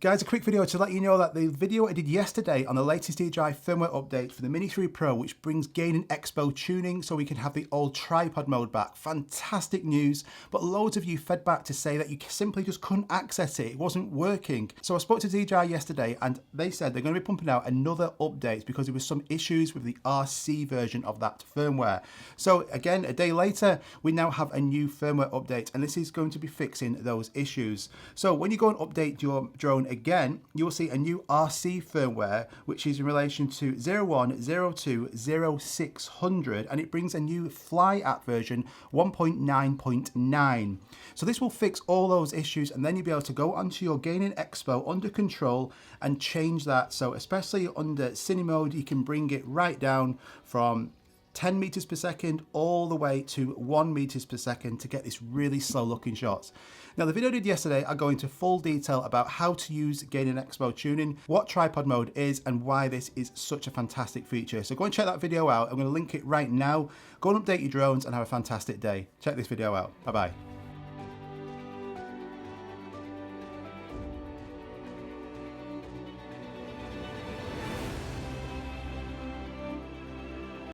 Guys, a quick video to let you know that the video I did yesterday on the latest DJI firmware update for the Mini 3 Pro, which brings gain and expo tuning so we can have the old tripod mode back. Fantastic news, but loads of you fed back to say that you simply just couldn't access it. It wasn't working. So I spoke to DJI yesterday and they said they're going to be pumping out another update because there was some issues with the RC version of that firmware. So again, a day later, we now have a new firmware update and this is going to be fixing those issues. So when you go and update your drone again, you will see a new RC firmware, which is in relation to V01.02.0600, and it brings a new Fly app version 1.9.9. So this will fix all those issues, and then you'll be able to go onto your gain and expo under control and change that. So especially under cine mode, you can bring it right down from 10 meters per second all the way to 1 meters per second to get this really slow looking shots. Now the video I did yesterday, I go into full detail about how to use gain and expo tuning, what tripod mode is, and why this is such a fantastic feature. So go and check that video out. I'm going to link it right now. Go and update your drones and have a fantastic day. Check this video out. Bye bye.